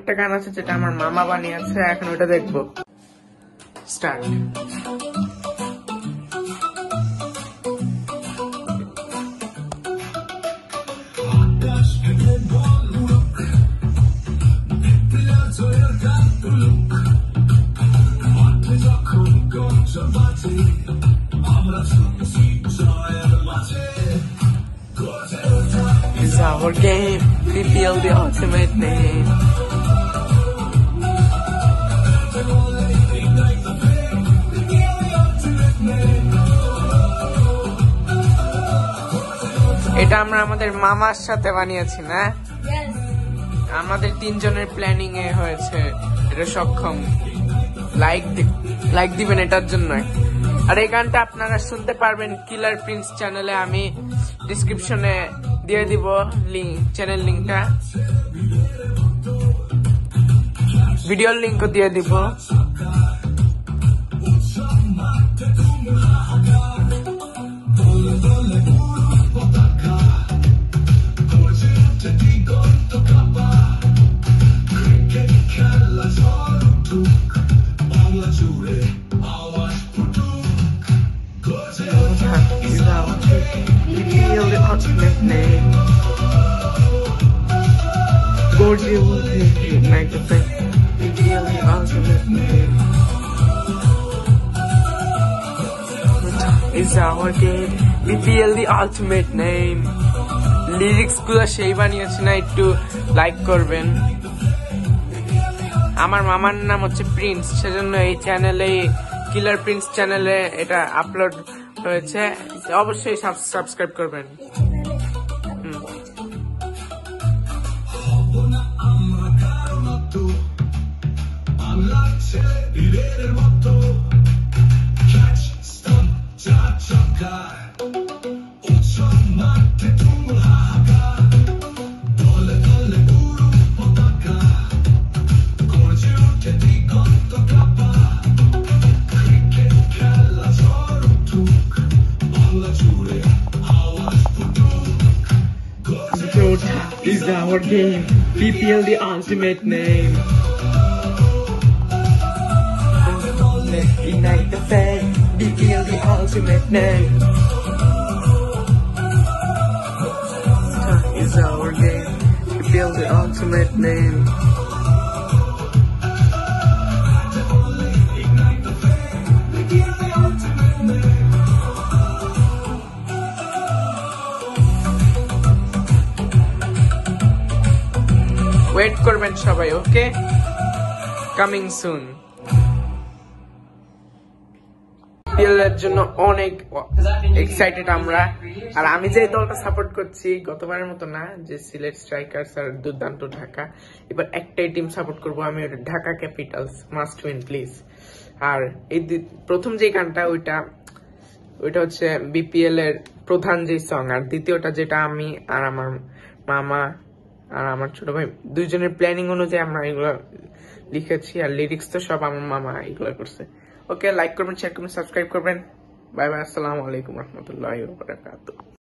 একটা গান আছে যেটা আমার মামা বানিয়েছে, এখন ওটা দেখবো। Start. It's our game, we feel the ultimate name. এটা আমরা আমাদের মামার সাথে বানিয়েছি না? আমাদের তিনজনের প্ল্যানিং এ হয়েছে এটা সক্ষম। লাইক দিবেন এটার জন্য। আর এই গানটা আপনারা শুনতে পারবেন কিলার প্রিন্স চ্যানেলে, আমি ডিসক্রিপশনে দিয়ে দিব চ্যানেল লিঙ্কটা, ভিডিওর লিঙ্কও দিয়ে দিব। It's our game, we feel the ultimate name. Lyrics গুলো সেই বানিয়েছে না, একটু লাইক করবেন। আমার মামার নাম হচ্ছে প্রিন্স, সেজন্য এই চ্যানেলে, কিলার প্রিন্স চ্যানেলে এটা আপলোড হয়েছে, অবশ্যই সাবস্ক্রাইব করবেন। Is our game, we feel the ultimate name. Ignite the flame, we feel the ultimate name. Is our game, we feel the ultimate name. Wait করবেন সবাই, ওকে? Coming soon. এর জন্য অনেক এক্সাইটেড আমরা। আর আমি যে দলটা সাপোর্ট করছি গতবারের মতো না, যে সিলেট স্ট্রাইকার্স আর দুর্দান্ত ঢাকা, এবার একটাই টিম সাপোর্ট করবো আমি, Dhaka Capitals must win please. আর এই প্রথম যে গানটা ওইটা হচ্ছে বিপিএল এর প্রধান যে সং, আর দ্বিতীয়টা যেটা আমি আর আমার মামা আর আমার ছোট ভাই দুইজনের প্ল্যানিং অনুযায়ী আমরা এগুলো লিখেছি, আর লিরিক্স তো সব আমার মামা এগুলো করছে। ওকে, লাইক করবেন, শেয়ার করবেন, সাবস্ক্রাইব করবেন। বাই বাই, আসসালামু আলাইকুম রহমতুল্লাহি ওয়া বারাকাতুহু।